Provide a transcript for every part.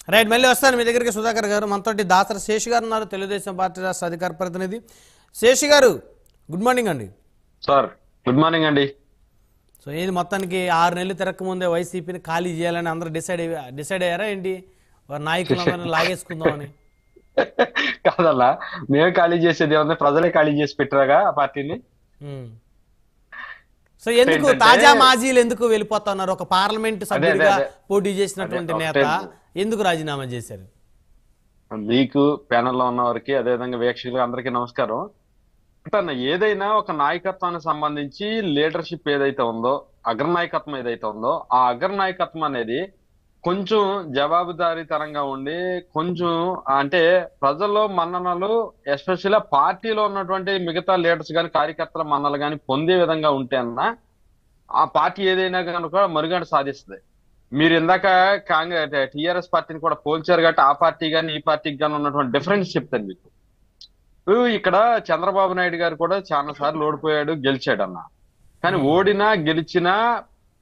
Right, మళ్ళీ వస్తాను మీ దగ్గరికి సుధాకర్ గారు. మనతోటి దాసరి శేషి గారు ఉన్నారు, తెలుగుదేశం పార్టీ రాష్ట్ర అధికార ప్రతినిధి. శేషి గారు, గుడ్ మార్నింగ్ అండి. సార్ గుడ్ మార్నింగ్ అండి. సో ఏది మొత్తానికి 6 నెలలు తిరక్క ముందే వైసీపీని ఖాళీ చేయాలని అందరూ డిసైడ్ అయ్యారా ఏంటి? వారి నాయకులందరినీ లాగేసుకుందామని? కాదల్లా, మేము ఖాళీ చేసేది ఏమన్నా, ప్రజలే ఖాళీ చేసి పెట్టారుగా ఆ పార్టీని. సో ఎందుకు తాజా మాజీలు ఎందుకు వెళ్ళిపోతున్నారు? ఒక పార్లమెంట్ సభ్యుడిగా పోటీ చేసినటువంటి నేత ఎందుకు రాజీనామా చేశారు? మీకు ప్యానెల్లో ఉన్న వారికి, అదేవిధంగా వీక్షకులు అందరికీ నమస్కారం. అంటే ఏదైనా ఒక నాయకత్వానికి సంబంధించి లీడర్షిప్ ఏదైతే ఉందో, అగ్రనాయకత్వం ఏదైతే ఉందో, ఆ అగ్రనాయకత్వం అనేది కొంచెం జవాబుదారీతనంగా ఉండి, కొంచెం అంటే ప్రజల్లో మన్ననలు, ఎస్పెషల్గా పార్టీలో ఉన్నటువంటి మిగతా లీడర్స్ కానీ కార్యకర్తల మన్నలు కానీ పొందే విధంగా ఉంటే అన్న ఆ పార్టీ ఏదైనా కనుక మరుగడ సాధిస్తుంది. మీరు ఇందాక కాంగ్రెస్ టీఆర్ఎస్ పార్టీని కూడా పోల్చారు కాబట్టి ఆ పార్టీ కానీ ఈ పార్టీకి కానీ ఉన్నటువంటి డిఫరెన్స్ చెప్తాను మీకు. ఇక్కడ చంద్రబాబు నాయుడు గారు కూడా చాలా సార్లు ఓడిపోయాడు, గెలిచాడు అన్న. కానీ ఓడినా గెలిచినా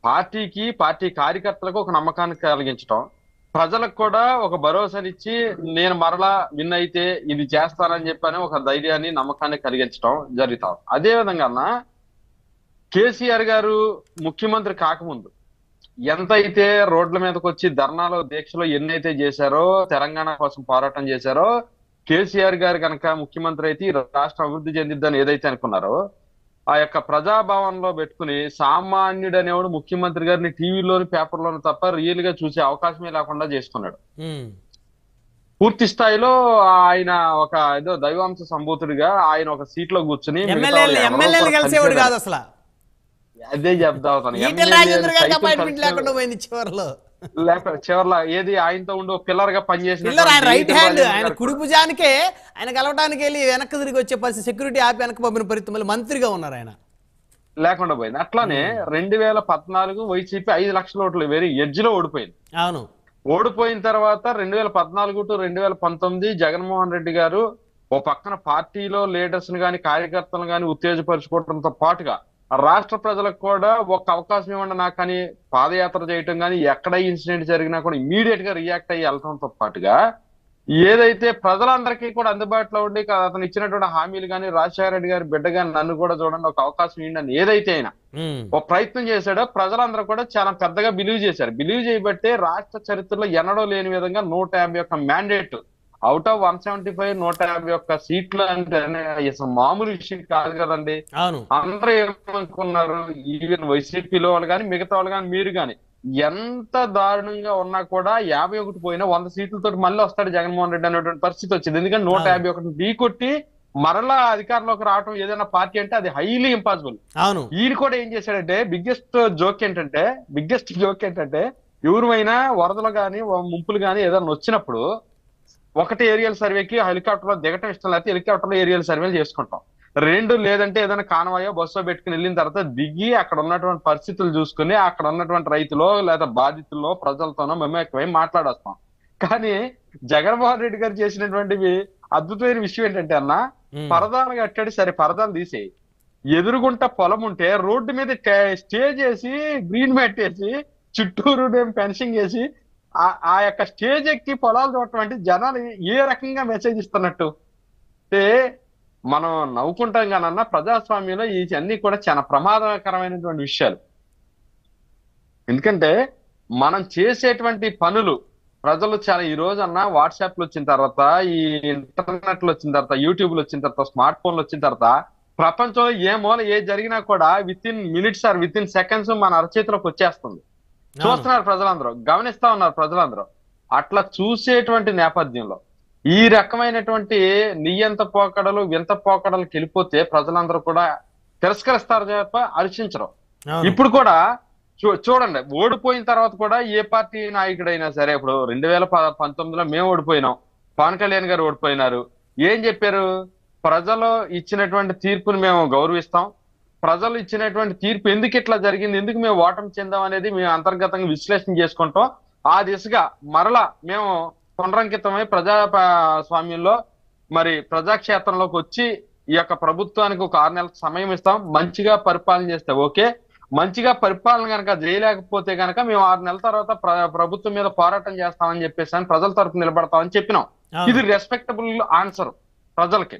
పార్టీకి, పార్టీ కార్యకర్తలకు ఒక నమ్మకాన్ని కలిగించడం, ప్రజలకు కూడా ఒక భరోసానిచ్చి నేను మరలా విన్ అయితే ఇది చేస్తానని చెప్పని ఒక ధైర్యాన్ని, నమ్మకాన్ని కలిగించడం జరుగుతాం. అదే విధంగా అన్న కేసీఆర్ గారు ముఖ్యమంత్రి కాకముందు ఎంతైతే రోడ్ల మీదకి వచ్చి ధర్నాలు, దీక్షలు ఎన్నైతే చేశారో, తెలంగాణ కోసం పోరాటం చేశారో, కేసీఆర్ గారు కనుక ముఖ్యమంత్రి అయితే రాష్ట్రం అభివృద్ధి చెందిద్దని ఏదైతే అనుకున్నారో, ఆ యొక్క ప్రజాభవన్లో పెట్టుకుని సామాన్యుడు అనేవాడు ముఖ్యమంత్రి గారిని టీవీలోని, పేపర్లోని తప్ప రియల్ గా చూసే అవకాశమే లేకుండా చేసుకున్నాడు. పూర్తి స్థాయిలో ఆయన ఒక ఏదో దైవాంశ సంభూతుడిగా ఆయన ఒక సీట్ లో కూర్చుని అదే చెప్తా చివరిలో ఏది ఆయనతో ఉండి పిల్లర్ గా పనిచేసిన రైట్ హ్యాండ్, ఆయన కుడి భుజానికే ఆయన కలవడానికి వెళ్ళి వెనక్కి తిరిగి వచ్చే పరిస్థితి, సెక్యూరిటీ ఆపి వెనక్కి పంపిన పరిస్థితి, మళ్ళీ మంత్రిగా ఉన్నారు ఆయన, లేకుండా పోయింది. అట్లానే 2014 వైసీపీ 5 లక్షల ఓట్లు వెరీ ఎడ్జ్ లో ఓడిపోయింది. అవును, ఓడిపోయిన తర్వాత 2014 to 2019 జగన్మోహన్ రెడ్డి గారు ఓ పక్కన పార్టీలో లీడర్స్ ని కానీ కార్యకర్తలను కానీ ఉత్తేజపరుచుకోవడంతో పాటుగా రాష్ట్ర ప్రజలకు కూడా ఒక అవకాశం ఇవ్వండి నాకు అని పాదయాత్ర చేయటం కానీ, ఎక్కడ ఇన్సిడెంట్ జరిగినా కూడా ఇమీడియట్ గా రియాక్ట్ అయ్యి వెళ్ళడంతో పాటుగా ఏదైతే ప్రజలందరికీ కూడా అందుబాటులో ఉండి అతను ఇచ్చినటువంటి హామీలు కానీ, రాజశేఖర రెడ్డి గారి బిడ్డ కానీ నన్ను కూడా చూడండి ఒక అవకాశం ఇవ్వండి ఏదైతే అయినా ఒక ప్రయత్నం చేశాడో ప్రజలందరూ కూడా చాలా పెద్దగా బిలీవ్ చేశారు. బిలీవ్ చేయబట్టే రాష్ట్ర చరిత్రలో ఎన్నడూ లేని విధంగా 151 మ్యాండేట్ అవుట్ ఆఫ్ 175 151 సీట్లు అంటే అసలు మామూలు విషయం కాదు కదండి. అందరూ ఏమనుకున్నారు, ఈవెన్ వైసీపీలో వాళ్ళు కానీ మిగతా వాళ్ళు కానీ మీరు కానీ ఎంత దారుణంగా ఉన్నా కూడా 51 పోయినా 100 సీట్లతో మళ్ళీ వస్తాడు జగన్మోహన్ రెడ్డి అనేటువంటి పరిస్థితి వచ్చింది. ఎందుకంటే 151 ఢీకొట్టి మరలా అధికారంలోకి రావడం ఏదైనా పార్టీ అంటే అది హైలీ ఇంపాసిబుల్. ఈయన కూడా ఏం చేశాడంటే బిగ్గెస్ట్ జోక్ ఏంటంటే ఎవరైనా వరదలు కానీ ముంపులు కానీ ఏదైనా వచ్చినప్పుడు ఒకటి ఏరియల్ సర్వేకి హెలికాప్టర్ లో దిగటం ఇష్టం లేకపోతే హెలికాప్టర్ లో ఏరియల్ సర్వేలు చేసుకుంటాం. 2 లేదంటే ఏదైనా కానవాయో బస్సో పెట్టుకుని వెళ్ళిన తర్వాత దిగి అక్కడ ఉన్నటువంటి పరిస్థితులు చూసుకుని అక్కడ ఉన్నటువంటి రైతులో లేదా బాధితుల్లో ప్రజలతోనో మమేకమై మాట్లాడొస్తాం. కానీ జగన్మోహన్ రెడ్డి గారు చేసినటువంటివి అద్భుతమైన విషయం ఏంటంటే అన్న, పరదాలు కట్టాడు, సరే పరదాలు తీసేయి, ఎదురుగుంట పొలం ఉంటే రోడ్డు మీద స్టే చేసి గ్రీన్ మ్యాట్ వేసి చుట్టూరు ఫెన్సింగ్ వేసి ఆ యొక్క స్టేజ్ ఎక్కి పొలాలు చూడటం అంటే జనాలు ఏ రకంగా మెసేజ్ ఇస్తున్నట్టు అంటే మనం నవ్వుకుంటాం కానన్నా ప్రజాస్వామ్యంలో ఇవన్నీ కూడా చాలా ప్రమాదకరమైనటువంటి విషయాలు. ఎందుకంటే మనం చేసేటువంటి పనులు ప్రజలు చాలా ఈ రోజు అన్న వాట్సాప్లు వచ్చిన తర్వాత, ఈ ఇంటర్నెట్లు వచ్చిన తర్వాత, యూట్యూబ్లు వచ్చిన తర్వాత, స్మార్ట్ ఫోన్లు వచ్చిన తర్వాత ప్రపంచంలో ఏ మూల ఏ జరిగినా కూడా with in minutes or with in seconds మన అరచేతిలోకి వచ్చేస్తుంది. చూస్తున్నారు ప్రజలందరూ, గమనిస్తా ఉన్నారు ప్రజలందరూ. అట్లా చూసేటువంటి నేపథ్యంలో ఈ రకమైనటువంటి నియంత పోకడలు, వింత పోకడలకు వెళ్ళిపోతే ప్రజలందరూ కూడా తిరస్కరిస్తారు తప్ప హర్షించరు. ఇప్పుడు కూడా చూడండి, ఓడిపోయిన తర్వాత కూడా ఏ పార్టీ నాయకుడైనా సరే, ఇప్పుడు 2019లో మేము ఓడిపోయినాం, పవన్ కళ్యాణ్ గారు ఓడిపోయినారు, ఏం చెప్పారు? ప్రజలు ఇచ్చినటువంటి తీర్పుని మేము గౌరవిస్తాం, ప్రజలు ఇచ్చినటువంటి తీర్పు ఎందుకు ఇట్లా జరిగింది, ఎందుకు మేము ఓటమి చెందాం అనేది మేము అంతర్గతంగా విశ్లేషణ చేసుకుంటాం. ఆ దిశగా మరలా మేము పునరంకితమై ప్రజాస్వామ్యంలో మరి ప్రజాక్షేత్రంలోకి వచ్చి ఈ యొక్క ప్రభుత్వానికి ఒక 6 నెలల సమయం ఇస్తాం, మంచిగా పరిపాలన చేస్తే ఓకే, మంచిగా పరిపాలన కనుక చేయలేకపోతే కనుక మేము 6 నెలల తర్వాత ప్రభుత్వం మీద పోరాటం చేస్తామని చెప్పేసి అని ప్రజల తరపు నిలబడతామని చెప్పినాం. ఇది రెస్పెక్టబుల్ ఆన్సర్ ప్రజలకి.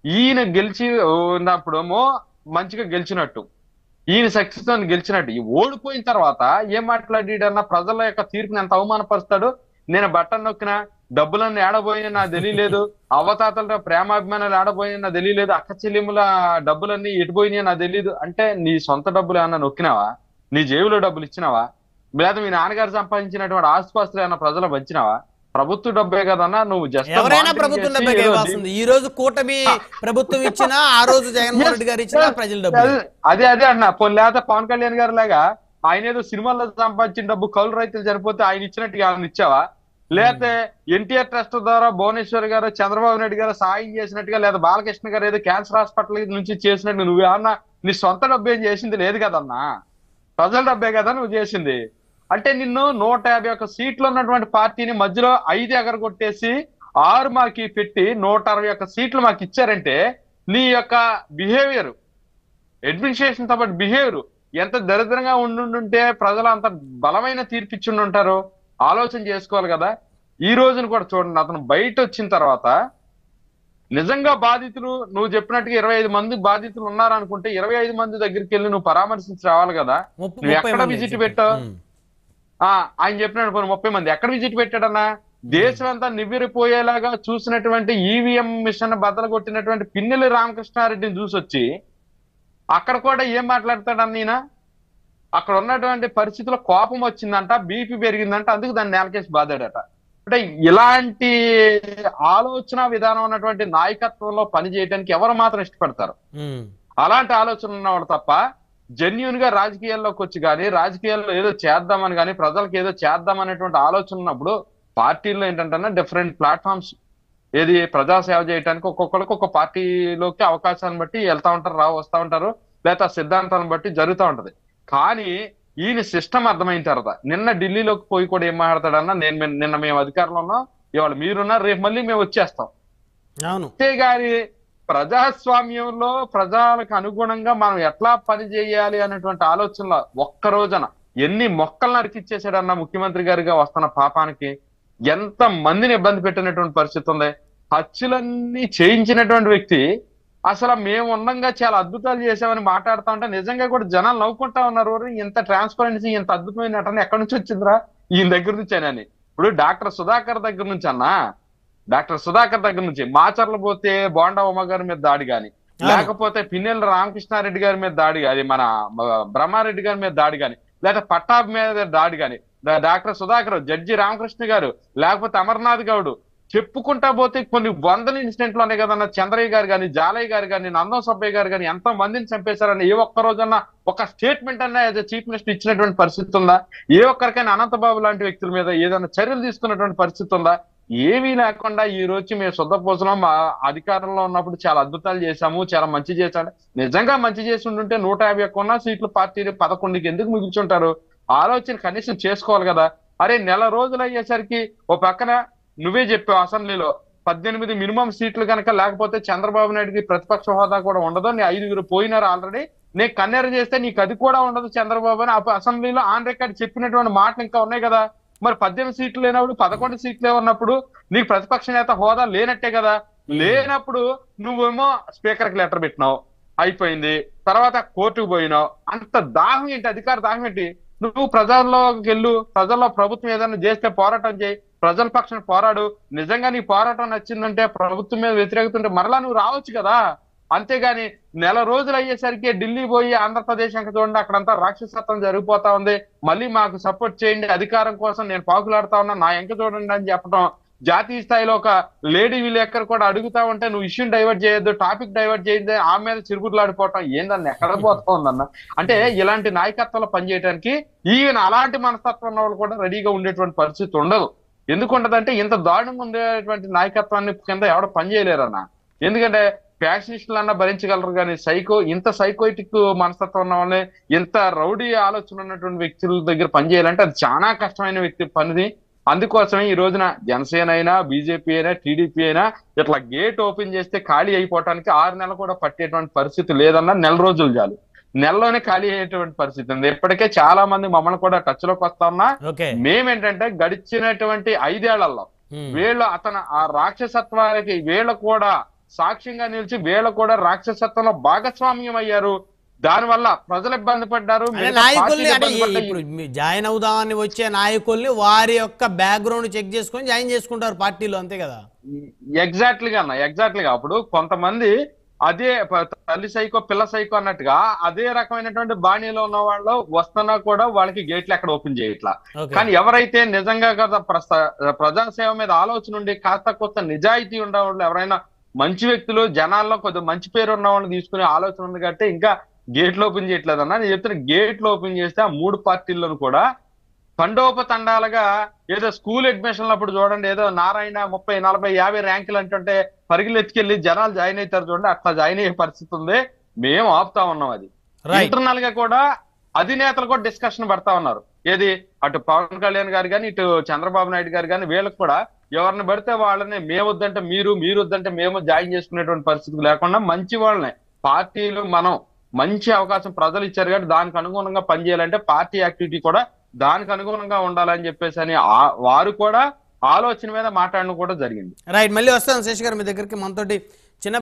ఈయన గెలిచి ఉన్నప్పుడేమో మంచిగా గెలిచినట్టు, ఈయన సక్సెస్ అని గెలిచినట్టు, ఈ ఓడిపోయిన తర్వాత ఏం మాట్లాడాడన్నా ప్రజల యొక్క తీర్పుని ఎంత అవమానపరుస్తాడు. నేను బట్టను నొక్కిన డబ్బులన్నీ ఏడబోయినా నాకు తెలియలేదు, అవ్వతాతల ప్రేమాభిమానాలు ఏడబోయినా నాకు తెలియలేదు, అక్క చెల్లెముల డబ్బులన్నీ ఎటుపోయినాయో నాకు తెలియదు అంటే నీ సొంత డబ్బులు ఏమన్నా నొక్కినావా? నీ జేబులో డబ్బులు ఇచ్చినావా? లేదా మీ నాన్నగారు సంపాదించినటువంటి ఆస్తిపాస్తులు ఏమన్నా ప్రజలు పంచినావా? ప్రభుత్వ డబ్బే కదన్నా. నువ్వు జస్ట్ ఎవరైనా ప్రభుత్వం డబ్బే వస్తుంది. ఈ రోజు కూటమి ప్రభుత్వం ఇచ్చినా, ఆ రోజు జగన్మోహన్ రెడ్డి గారు ఇచ్చినా ప్రజల డబ్బు. అదే అన్న లేదా పవన్ కళ్యాణ్ గారు లాగా ఆయన ఏదో సినిమాల్లో సంపాదించిన డబ్బు కౌలు రైతులు చనిపోతే ఆయన ఇచ్చినట్టుగా ఆయన ఇచ్చావా? లేకపోతే ఎన్టీఆర్ ట్రస్ట్ ద్వారా భువనేశ్వర్ గారు, చంద్రబాబు నాయుడు గారు సాయం చేసినట్టుగా, లేదా బాలకృష్ణ గారు ఏదో క్యాన్సర్ హాస్పిటల్ నుంచి చేసినట్టు నువ్వు ఏమన్నా నీ సొంత డబ్బు ఏం చేసింది లేదు కదన్నా. ప్రజల డబ్బే కదా నువ్వు చేసింది. అంటే నిన్ను 151 సీట్లు ఉన్నటువంటి పార్టీని మధ్యలో 5 ఎగరగొట్టేసి 6 మాకి పెట్టి 161 సీట్లు మాకు ఇచ్చారంటే నీ యొక్క బిహేవియర్, అడ్మినిస్ట్రేషన్ తో పాటు బిహేవియర్ ఎంత దరిద్రంగా ఉండుంటే ప్రజలు అంత బలమైన తీర్పిచ్చి ఉంటారు. ఆలోచన చేసుకోవాలి కదా. ఈ రోజును కూడా చూడండి, అతను బయట వచ్చిన తర్వాత నిజంగా బాధితులు నువ్వు చెప్పినట్టుగా 25 మంది బాధితులు ఉన్నారనుకుంటే 25 మంది దగ్గరికి వెళ్ళి నువ్వు పరామర్శించి రావాలి కదా. నువ్వు ఎక్కడ విజిట్ పెట్టావు? ఆయన చెప్పినట్టు 30 మంది ఎక్కడ విజిట్ పెట్టాడన్నా? దేశం అంతా నివ్వెరపోయేలాగా చూసినటువంటి ఈవీఎం మిషన్ బద్దలు కొట్టినటువంటి పిన్నెల్లి రామకృష్ణారెడ్డిని చూసొచ్చి అక్కడ కూడా ఏం మాట్లాడతాడన్న ఈయన? అక్కడ ఉన్నటువంటి పరిస్థితుల్లో కోపం వచ్చిందంట, బీపీ పెరిగిందంట, అందుకు దాన్ని నేలకేసి బాధాడట. అంటే ఇలాంటి ఆలోచన విధానం ఉన్నటువంటి నాయకత్వంలో పనిచేయడానికి ఎవరు మాత్రం ఇష్టపడతారు? అలాంటి ఆలోచన ఉన్నవాడు తప్ప జెన్యూన్ గా రాజకీయాల్లోకి వచ్చి కానీ, రాజకీయాల్లో ఏదో చేద్దామని కానీ, ప్రజలకు ఏదో చేద్దామనేటువంటి ఆలోచన ఉన్నప్పుడు పార్టీల్లో ఏంటంటే డిఫరెంట్ ప్లాట్ఫామ్స్, ఏది ప్రజాసేవ చేయడానికి ఒక్కొక్కరికి ఒక్కొక్క పార్టీలోకి అవకాశాలను బట్టి వెళ్తా ఉంటారు, వస్తా ఉంటారు, లేదా సిద్ధాంతాలను బట్టి జరుగుతూ ఉంటది. కానీ ఈయన సిస్టమ్ అర్థమైన తర్వాత నిన్న ఢిల్లీలోకి పోయి కూడా ఏం మాట్లాడతాడన్నా, నిన్న మేము అధికారంలో ఉన్నాం, ఇవాళ మీరున్నారు, రేపు మళ్ళీ మేము వచ్చేస్తాం. అంతేగాని ప్రజాస్వామ్యంలో ప్రజలకు అనుగుణంగా మనం ఎట్లా పని చేయాలి అనేటువంటి ఆలోచనలో ఒక్క రోజున ఎన్ని మొక్కలు నరికిచ్చేసాడన్న ముఖ్యమంత్రి గారిగా వస్తున్న పాపానికి ఎంత మందిని ఇబ్బంది పెట్టినటువంటి పరిస్థితి ఉంది. హత్యలన్నీ చేయించినటువంటి వ్యక్తి అసలు మేము ఉండంగా చాలా అద్భుతాలు చేసామని మాట్లాడుతా ఉంటే నిజంగా కూడా జనాలు నవ్వుకుంటా ఉన్నారు. ఇంత ట్రాన్స్పరెన్సీ, ఇంత అద్భుతమైన నటన ఎక్కడి నుంచి వచ్చిందిరా ఈయన దగ్గర నుంచి అని. ఇప్పుడు డాక్టర్ సుధాకర్ దగ్గర నుంచి డాక్టర్ సుధాకర్ దగ్గర నుంచి మాచర్లు పోతే బోండా ఉమ్మ గారి మీద దాడి గాని, లేకపోతే పిన్నెల్లి రామకృష్ణారెడ్డి గారి మీద దాడి, అది మన బ్రహ్మారెడ్డి గారి మీద దాడి గాని, లేదా పట్టాభి మీద దాడి గాని, డాక్టర్ సుధాకర్, జడ్జి రామకృష్ణ గారు, లేకపోతే అమర్నాథ్ గౌడ్, చెప్పుకుంటా పోతే కొన్ని వందల ఇన్సిడెంట్లు ఉన్నాయి కదన్నా. చంద్రయ్య గారు కానీ, జాలయ్య గారు కానీ, నందం సబ్బయ్య గారు కానీ ఎంతో మందిని చంపేశారని ఏ ఒక్క రోజన్నా ఒక స్టేట్మెంట్ అన్నా యాజ్ ఎ చీఫ్ మినిస్టర్ ఇచ్చినటువంటి పరిస్థితి ఉందా? ఏ ఒక్కరికైనా అనంతబాబు లాంటి వ్యక్తుల మీద ఏదైనా చర్యలు తీసుకున్నటువంటి పరిస్థితి ఉందా? ఏమీ లేకుండా ఈ రోజు మేము శుద్ధపూసలం మా అధికారంలో ఉన్నప్పుడు చాలా అద్భుతాలు చేశాము, చాలా మంచి చేశాడు. నిజంగా మంచి చేసి ఉంటుంటే 151 సీట్లు పార్టీలు 11కి ఎందుకు మిగిల్చుంటారు? ఆలోచన కనీసం చేసుకోవాలి కదా. అరే నెల రోజులు అయ్యేసరికి ఓ పక్కన నువ్వే చెప్పావు అసెంబ్లీలో 18 మినిమం సీట్లు కనుక లేకపోతే చంద్రబాబు నాయుడుకి ప్రతిపక్ష హోదా కూడా ఉండదు, నీ 5 పోయినారు ఆల్రెడీ, నేను కన్నెర చేస్తే నీకు అది కూడా ఉండదు చంద్రబాబు అని అసెంబ్లీలో ఆన్ రికార్డ్ చెప్పినటువంటి మాటలు ఇంకా ఉన్నాయి కదా. మరి 18 సీట్లు లేనప్పుడు 11 సీట్లే ఉన్నప్పుడు నీకు ప్రతిపక్ష నేత హోదా లేనట్టే కదా. లేనప్పుడు నువ్వేమో స్పీకర్ కి లెటర్ పెట్టినావు, అయిపోయింది. తర్వాత కోర్టుకు పోయినావు. అంత దాహం ఏంటి? అధికార దాహం ఏంటి? నువ్వు ప్రజల్లోకి వెళ్ళు, ప్రజల్లో ప్రభుత్వం ఏదైనా చేస్తే పోరాటం చేయి, ప్రజల పక్షాన పోరాడు. నిజంగా నీ పోరాటం నచ్చిందంటే, ప్రభుత్వం మీద వ్యతిరేకతుంటే మరలా నువ్వు రావచ్చు కదా. అంతేగాని నెల రోజులు అయ్యేసరికి ఢిల్లీ పోయి ఆంధ్రప్రదేశ్ అంక చూడండి అక్కడంతా రాక్షసత్వం జరిగిపోతా ఉంది, మళ్ళీ మాకు సపోర్ట్ చేయండి, అధికారం కోసం నేను పాకులాడుతా ఉన్నా, నా ఎంక చూడండి అని చెప్పడం. జాతీయ స్థాయిలో ఒక లేడీ విలేకర్ కూడా అడుగుతా ఉంటే నువ్వు ఇష్యూని డైవర్ట్ చేయొద్దు, టాపిక్ డైవర్ట్ చేయొద్దు, ఆ మీద చిరుబుర్లాడిపోవటం ఏందన్న ఎక్కడ పోతా ఉందన్న. అంటే ఇలాంటి నాయకత్వంలో పనిచేయడానికి ఈవెన్ అలాంటి మనస్తత్వం ఉన్న వాళ్ళు కూడా రెడీగా ఉండేటువంటి పరిస్థితి ఉండదు. ఎందుకు ఉండదంటే ఇంత దారుణంగా ఉండేటువంటి నాయకత్వాన్ని కింద ఎవడ పనిచేయలేరన్న. ఎందుకంటే ఫ్యాక్షనిస్టులన్నా భరించగలరు కానీ ఇంత సైకోయిటిక్ మనస్తత్వం ఉన్న వాళ్ళని, ఇంత రౌడీ ఆలోచన ఉన్నటువంటి వ్యక్తుల దగ్గర పనిచేయాలంటే అది చాలా కష్టమైన పనిది. అందుకోసమే ఈ రోజున జనసేన అయినా, బీజేపీ అయినా, టీడీపీ అయినా ఇట్లా గేట్ ఓపెన్ చేస్తే ఖాళీ అయిపోవటానికి 6 నెలలు కూడా పట్టేటువంటి పరిస్థితి లేదన్నా. నెల రోజులు చాలు. నెలలోనే ఖాళీ అయ్యేటువంటి పరిస్థితి ఉంది. ఇప్పటికే చాలా మంది మమ్మల్ని కూడా టచ్ లోకి వస్తా ఉన్నా. ఓకే. మేమేంటంటే గడిచినటువంటి 5 ఏళ్లలో వీళ్ళు ఆ రాక్షసత్వానికి వీళ్ళు కూడా సాక్ష్యంగా నిలిచి వీళ్ళు కూడా రాక్షసత్వంలో భాగస్వామ్యం అయ్యారు. దానివల్ల ప్రజలు ఇబ్బంది పడ్డారు. నాయకుల్ని అంటే ఇప్పుడు జాయిన్ అవుదామని వచ్చే నాయకుల్ని వారి యొక్క బ్యాక్గ్రౌండ్ చెక్ చేసుకొని జాయిన్ చేసుకుంటారు పార్టీలో, అంతే కదా? ఎగ్జాక్ట్లీగా అప్పుడు కొంతమంది అదే తల్లి సైకో పిల్ల సైకో అన్నట్టుగా అదే రకమైనటువంటి బాణీలో ఉన్న వాళ్ళు వస్తున్నా కూడా వాళ్ళకి గేట్లు ఎక్కడ ఓపెన్ చేయట్లా. కానీ ఎవరైతే నిజంగా కదా ప్రజాసేవ మీద ఆలోచన ఉండి కాస్త కొత్త నిజాయితీ ఉండే వాళ్ళు, ఎవరైనా మంచి వ్యక్తులు జనాల్లో కొద్దిగా మంచి పేరు ఉన్న వాళ్ళని తీసుకునే ఆలోచన ఉంది కాబట్టి ఇంకా గేట్లు ఓపెన్ చేయట్లేదు అన్న. నేను చెప్తున్నా, గేట్లు ఓపెన్ చేస్తే ఆ 3 పార్టీల్లోనూ కూడా తండోపతండాలుగా ఏదో స్కూల్ అడ్మిషన్లు అప్పుడు చూడండి, ఏదో నారాయణ 30, 40, 50 ర్యాంకులు అంటుంటే పరిగిలు ఎత్తుకెళ్లి జనాలు జాయిన్ అవుతారు చూడండి, అట్లా జాయిన్ అయ్యే పరిస్థితి ఉంది. మేము ఆపుతా ఉన్నాం. అది ఇంటర్నల్ గా కూడా అధినేతలు కూడా డిస్కషన్ పెడతా ఉన్నారు. ఏది అటు పవన్ కళ్యాణ్ గారు కానీ ఇటు చంద్రబాబు నాయుడు గారు కానీ వీళ్ళకి కూడా ఎవరిని పడితే వాళ్ళని మేము వద్దంటే మీరు వద్దంటే మేము జాయిన్ చేసుకునేటువంటి పరిస్థితి లేకుండా మంచి వాళ్ళని పార్టీలు మనం మంచి అవకాశం ప్రజలు ఇచ్చారు కాబట్టి దానికి అనుగుణంగా పనిచేయాలంటే పార్టీ యాక్టివిటీ కూడా దానికి అనుగుణంగా ఉండాలని చెప్పేసి అని వారు కూడా ఆలోచన మీద మాట్లాడడం కూడా జరిగింది. రైట్, మళ్ళీ వస్తాను శేష్ గారు మీ దగ్గరికి. మనతోటి